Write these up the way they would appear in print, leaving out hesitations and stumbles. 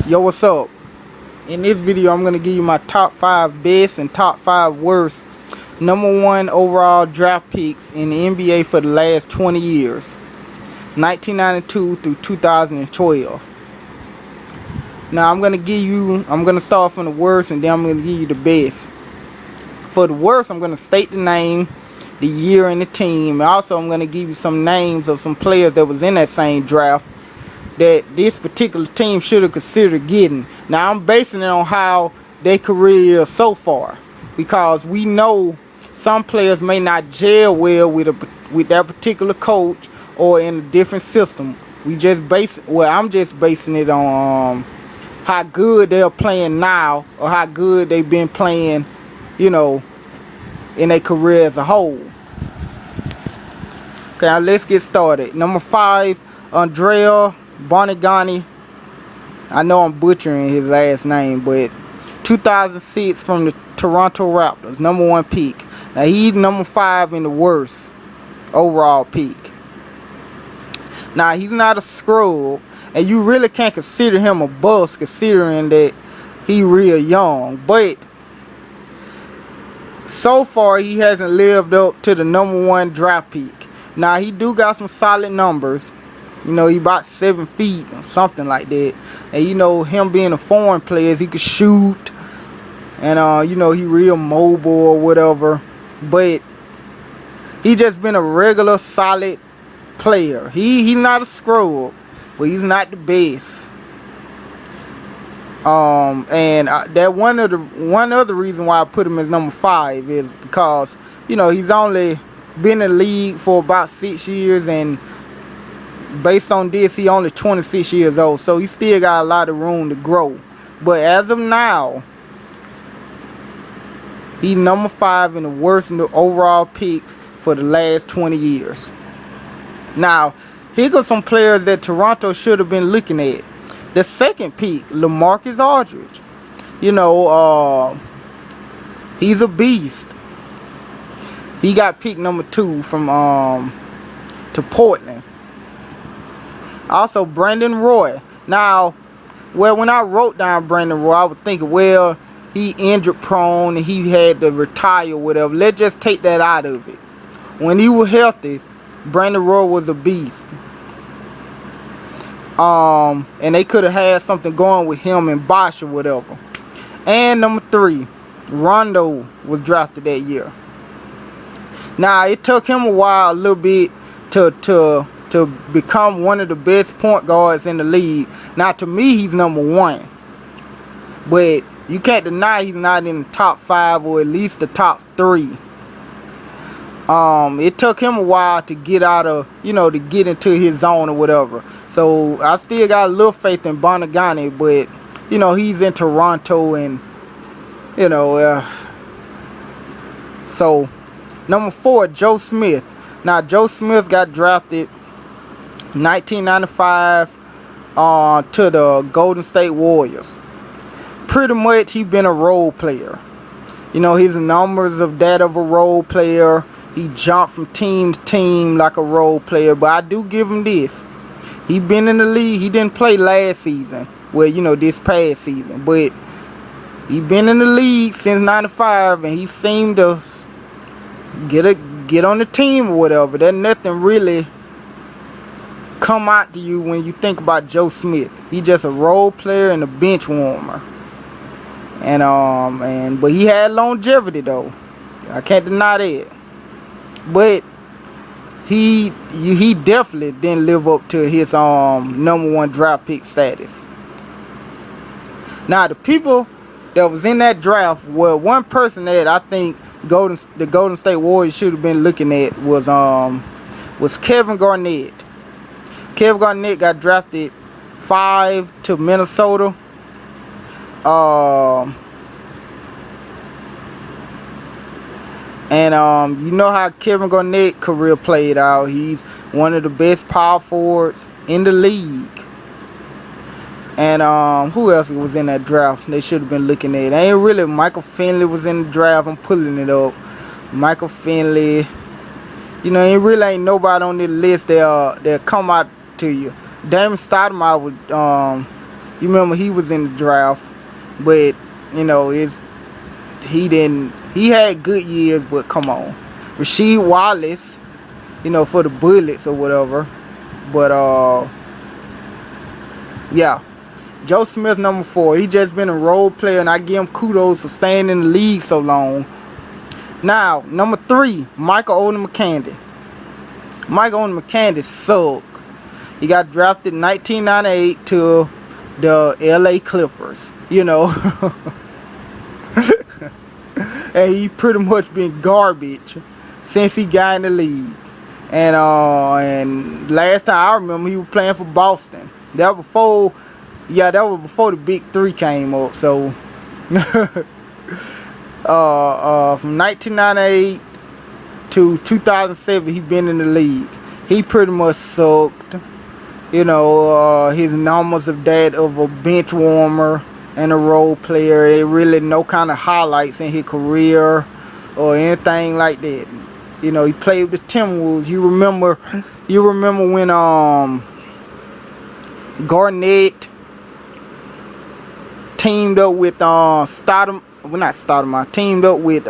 Yo, what's up? In this video, I'm going to give you my top 5 best and top 5 worst number 1 overall draft picks in the NBA for the last 20 years, 1992 through 2012. Now, I'm going to start from the worst and then I'm going to give you the best. For the worst, I'm going to state the name, the year, and the team. And also, I'm going to give you some names of some players that was in that same draft that this particular team should have considered getting. Now, I'm basing it on how their career is so far, because we know some players may not gel well with that particular coach or in a different system. I'm just basing it on how good they're playing now or how good they've been playing, in their career as a whole. Okay, now let's get started. Number 5, Andrea Bargnani. I know I'm butchering his last name, but 2006 from the Toronto Raptors, number 1 pick. Now he's number 5 in the worst overall pick. Now he's not a scrub, and you really can't consider him a bust considering that he real young. But so far he hasn't lived up to the number 1 draft pick. Now he do got some solid numbers. He about 7 feet or something like that. And him being a foreign player, he could shoot. And he real mobile or whatever. But he just been a regular solid player. He's not a scrub, but he's not the best. That one other reason why I put him as number 5 is because he's only been in the league for about 6 years, and based on this, he only 26 years old, so he still got a lot of room to grow. But as of now, he's number 5 in the worst in the overall picks for the last 20 years. Now, here go some players that Toronto should have been looking at. The second pick, LaMarcus Aldridge. He's a beast. He got picked number 2 from to Portland. Also, Brandon Roy. Now, when I wrote down Brandon Roy, I was thinking, well, he injured prone and he had to retire or whatever. Let's just take that out of it. When he was healthy, Brandon Roy was a beast. And they could have had something going with him and Bosh or whatever. And number 3, Rondo was drafted that year. Now, it took him a while, a little bit, to become one of the best point guards in the league. Now, to me, he's number 1. But you can't deny he's not in the top 5 or at least the top 3. It took him a while to get out of, to get into his zone or whatever. So, I still got a little faith in Bargnani, but, he's in Toronto and, so, number 4, Joe Smith. Now, Joe Smith got drafted 1995 to the Golden State Warriors. Pretty much he been a role player. His numbers of that of a role player. He jumped from team to team like a role player. But I do give him this. He been in the league. He didn't play last season. Well, this past season. But he been in the league since 95, and he seemed to get on the team or whatever. There's nothing really come out to you when you think about Joe Smith. He just a role player and a bench warmer. But he had longevity though. I can't deny that. But he definitely didn't live up to his number 1 draft pick status. Now, the people that was in that draft, well, one person that I think the Golden State Warriors should have been looking at was Kevin Garnett. Kevin Garnett got drafted 5 to Minnesota. You know how Kevin Garnett career played out. He's one of the best power forwards in the league. And who else was in that draft they should have been looking at? Ain't really. Michael Finley was in the draft. I'm pulling it up. Michael Finley. It really ain't nobody on this list that come out to you. Damon Stoudemire was You remember he was in the draft, but you know he had good years, but come on. Rasheed Wallace, you know, for the Bullets or whatever. But yeah. Joe Smith, number 4. He just been a role player, and I give him kudos for staying in the league so long. Now, number 3, Michael Olden-McCandy. Michael Olden-McCandy sucked. He got drafted in 1998 to the LA Clippers, you know. And he pretty much been garbage since he got in the league. And last time I remember, he was playing for Boston. That was before the Big 3 came up. So from 1998 to 2007, he been in the league. He pretty much sucked. You know, his numbers of that of a bench warmer and a role player. There really no kind of highlights in his career or anything like that. You know, he played with the Timberwolves. You remember when Garnett teamed up with teamed up with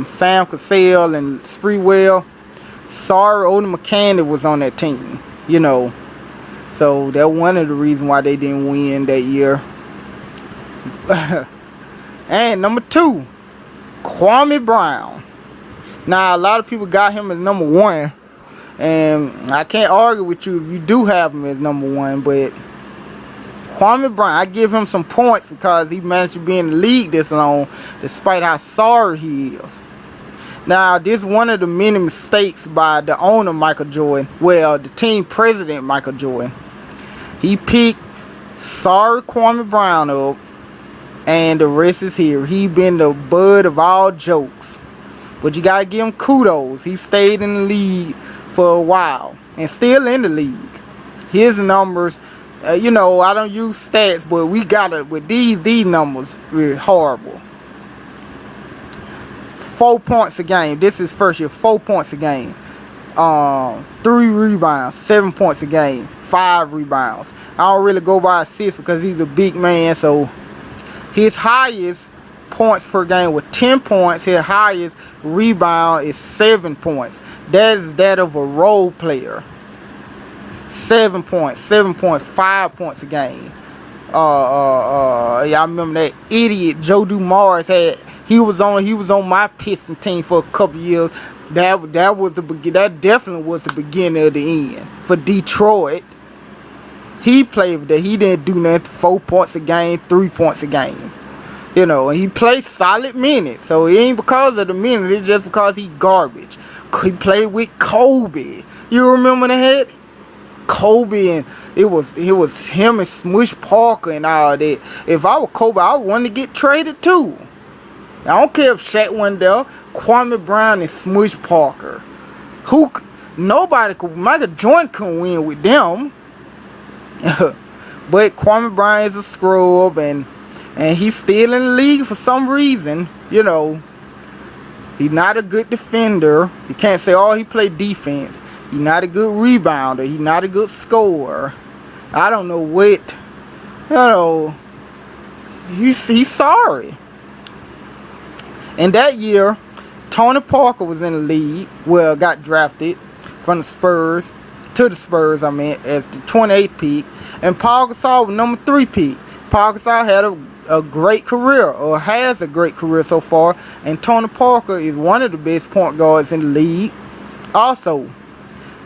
Sam Cassell and Sprewell. Sorry, Olden-McCandy was on that team, you know. So that's one of the reasons why they didn't win that year. And number 2, Kwame Brown. Now, a lot of people got him as number 1. And I can't argue with you if you do have him as number 1. But Kwame Brown, I give him some points because he managed to be in the league this long, despite how sorry he is. Now, this is one of the many mistakes by the owner, Michael Jordan. Well, the team president, Michael Jordan. He picked sorry Kwame Brown up, and the rest is here. He been the butt of all jokes. But you got to give him kudos. He stayed in the league for a while and still in the league. His numbers, you know, I don't use stats, but we got it with these numbers are horrible. 4 points a game. This is first year. 4 points a game. 3 rebounds. 7 points a game. 5 rebounds. I don't really go by assists because he's a big man. So his highest points per game with 10 points. His highest rebound is 7 points. That is that of a role player. 7 points. 7.5 points a game. Yeah, I remember that idiot Joe Dumars had. He was on my Piston team for a couple years. That definitely was the beginning of the end for Detroit. He played with that. He didn't do nothing. 4 points a game, 3 points a game. You know, and he played solid minutes. So it ain't because of the minutes. It's just because he garbage. He played with Kobe. You remember that? Kobe, and it was him and Smush Parker and all that. If I were Kobe, I would want to get traded too. I don't care if Shaq wasn't there. Kwame Brown and Smush Parker. Michael Jordan couldn't win with them. But Kwame Brown is a scrub, and he's still in the league for some reason. You know, he's not a good defender. You can't say, oh, he played defense. He's not a good rebounder. He's not a good scorer. I don't know what. You know, he's sorry. And that year, Tony Parker was in the league. Well, got drafted from the Spurs to the Spurs, as the 28th pick. And Paul Gasol was number 3 pick. Paul Gasol had a great career, or has a great career so far. And Tony Parker is one of the best point guards in the league also.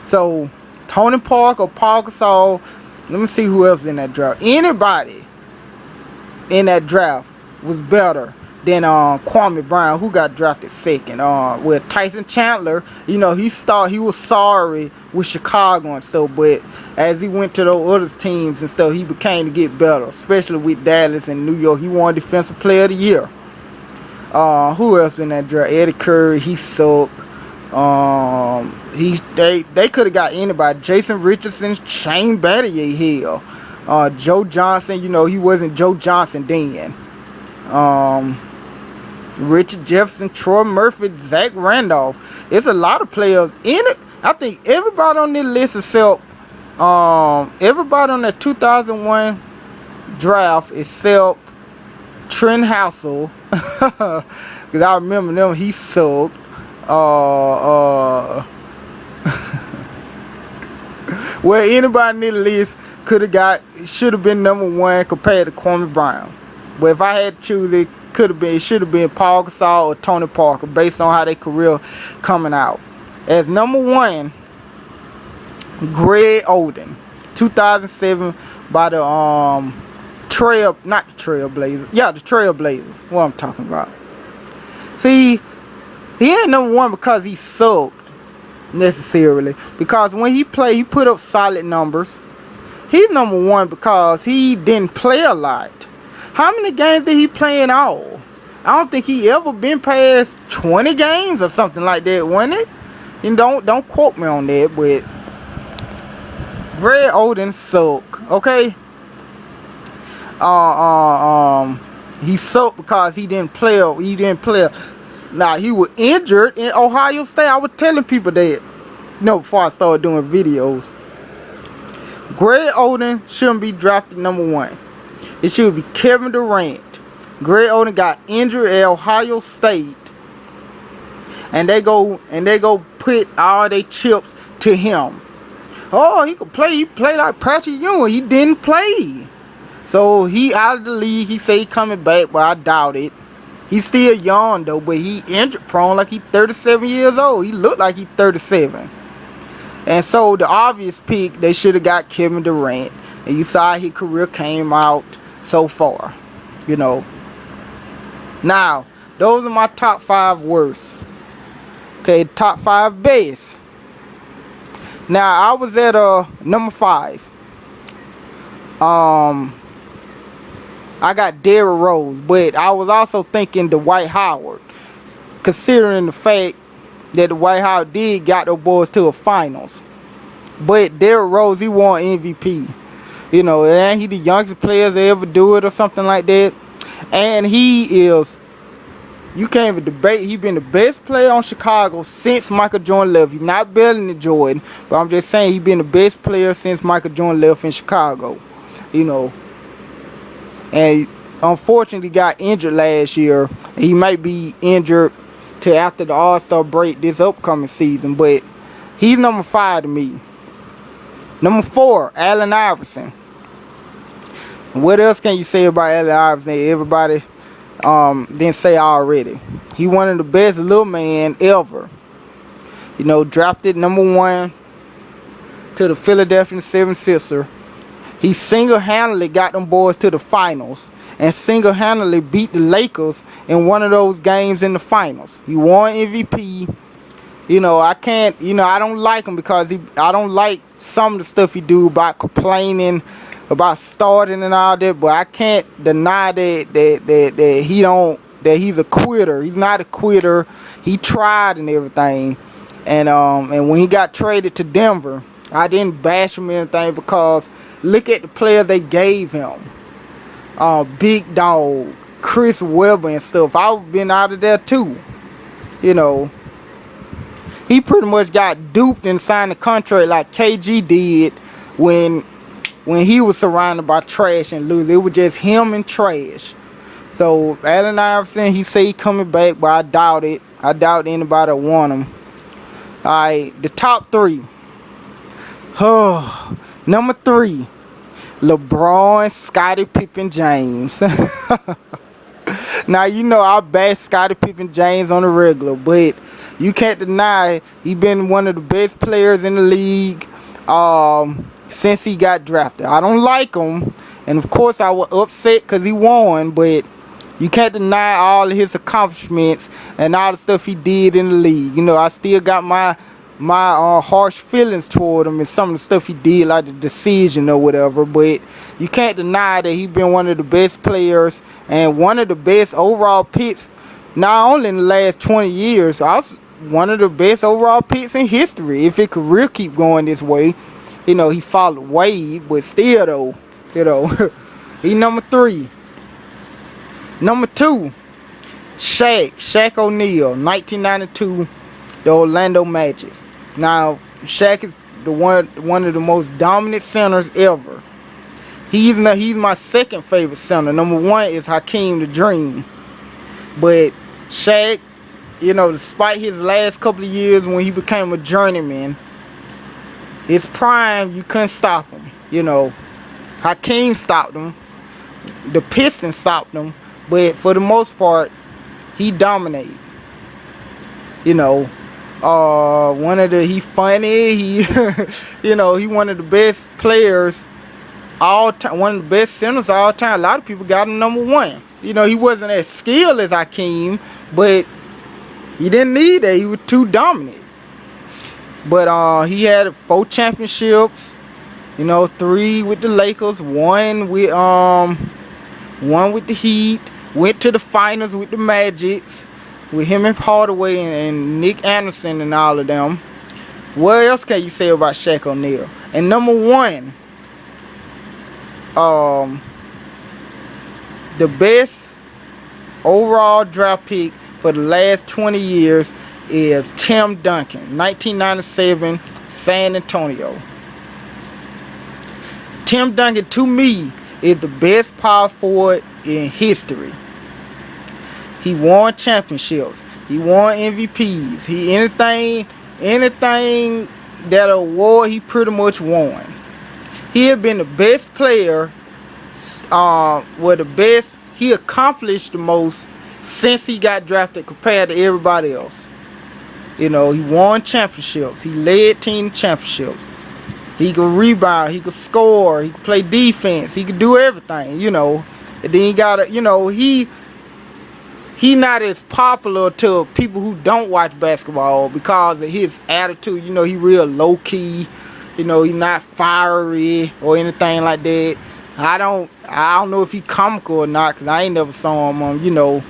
So, Tony Parker, Paul Gasol, let me see who else in that draft. Anybody in that draft was better than Kwame Brown, who got drafted second. With Tyson Chandler, you know, he was sorry with Chicago and stuff, but as he went to those other teams and stuff, he became to get better, especially with Dallas and New York. He won Defensive Player of the Year. Who else in that draft? Eddie Curry, he sucked. They could have got anybody. Jason Richardson, Shane Battier, hell. Joe Johnson, you know, he wasn't Joe Johnson then. Richard Jefferson, Troy Murphy, Zach Randolph. It's a lot of players in it. I think everybody on this list except everybody on that 2001 draft except Trent Hassel, because I remember them, he sucked. Well, anybody in the list should have been number one compared to Kwame Brown. But if I had to choose, it should have been Paul Gasol or Tony Parker based on how their career coming out. As number one, Greg Oden, 2007 by the the Trailblazers. What I'm talking about. See, he ain't number one because he sucked necessarily. Because when he played, he put up solid numbers. He's number one because he didn't play a lot. How many games did he play in all? I don't think he ever been past 20 games or something like that, wasn't it? And don't quote me on that, but Greg Oden sucked. Okay. He sucked because he didn't play. Now, he was injured in Ohio State. I was telling people that, before I started doing videos. Greg Oden shouldn't be drafted number one. It should be Kevin Durant. Greg Oden got injured at Ohio State, and they go put all their chips to him. Oh, he could play. He played like Patrick Ewing. He didn't play. So he out of the league. He say he coming back, but I doubt it. He's still young though, but he injured prone, like he 37 years old. He looked like he 37. And so the obvious pick, they should have got Kevin Durant. And you saw how his career came out so far. Now, those are my top 5 worst. Okay, top 5 best. Now, I was at number 5. I got Derrick Rose, but I was also thinking Dwight Howard, considering the fact that Dwight Howard did got those boys to a finals. But Derrick Rose, he won MVP. And he the youngest players to ever do it or something like that. And he is, you can't even debate, he been the best player on Chicago since Michael Jordan left. He's not better than Jordan, but I'm just saying he been the best player since Michael Jordan left in Chicago. And unfortunately got injured last year. He might be injured till after the All-Star break this upcoming season, but he's number 5 to me. Number 4, Allen Iverson. What else can you say about Allen Iverson that everybody didn't say already? He one of the best little man ever. Drafted number 1 to the Philadelphia 76ers. He single-handedly got them boys to the finals and single-handedly beat the Lakers in one of those games in the finals. He won MVP. I don't like him because I don't like some of the stuff he do about complaining about starting and all that, but I can't deny that he's a quitter. He's not a quitter. He tried and everything. And when he got traded to Denver, I didn't bash him or anything because look at the players they gave him. Big Dog, Chris Webber and stuff. I've been out of there too. He pretty much got duped and signed a contract like KG did when he was surrounded by trash and losers. It was just him and trash. So Allen Iverson, he say he coming back, but I doubt it. I doubt anybody want him. Alright, the top 3. Number 3, LeBron, Scottie Pippen, James. Now, I bash Scottie Pippen James on the regular, but you can't deny he been one of the best players in the league since he got drafted. I don't like him, and of course I was upset because he won, but you can't deny all of his accomplishments and all the stuff he did in the league. I still got my harsh feelings toward him and some of the stuff he did, like the decision or whatever, but you can't deny that he's been one of the best players and one of the best overall picks, not only in the last 20 years, also one of the best overall picks in history. If it could really keep going this way, he followed Wade, but still though, he number 3. Number 2, Shaq O'Neal, 1992, the Orlando Magic. Now, Shaq is one of the most dominant centers ever. He's my second favorite center. Number one is Hakeem the Dream. But Shaq, you know, despite his last couple of years when he became a journeyman, his prime, you couldn't stop him. You know, Hakeem stopped him. The Pistons stopped him. But for the most part, he dominated. You know, he funny. He, you know, he one of the best players all time. One of the best centers all time. A lot of people got him number one. You know, he wasn't as skilled as Hakeem, but he didn't need that. He was too dominant. But he had 4 championships. You know, 3 with the Lakers, 1 with the Heat. Went to the finals with the Magics, with him and Hardaway and Nick Anderson and all of them. What else can you say about Shaq O'Neal? And number 1, the best overall draft pick for the last 20 years is Tim Duncan, 1997, San Antonio. Tim Duncan, to me, is the best power forward in history. He won championships. He won MVPs. Anything that award, he pretty much won. He had been the best player, he accomplished the most since he got drafted compared to everybody else. You know, he won championships. He led team championships. He could rebound. He could score. He could play defense. He could do everything, you know. And then he got you know, he not as popular to people who don't watch basketball because of his attitude. You know, he real low key. You know, he's not fiery or anything like that. I don't know if he comical or not, because I ain't never saw him, you know,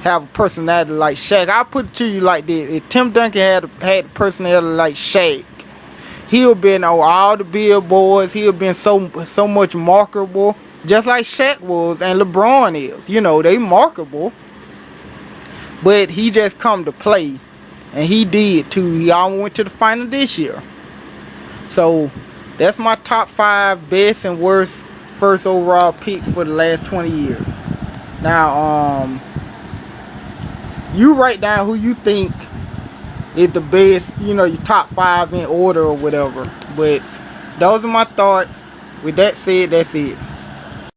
have a personality like Shaq. I'll put it to you like this. If Tim Duncan had a personality like Shaq, he'll been on all the billboards. He'll been so much marketable, just like Shaq was and LeBron is. You know, they marketable. But he just come to play. And he did too. He almost went to the final this year. So that's my top 5 best and worst first overall picks for the last 20 years. Now, you write down who you think is the best, you know, your top 5 in order or whatever. But those are my thoughts. With that said, that's it.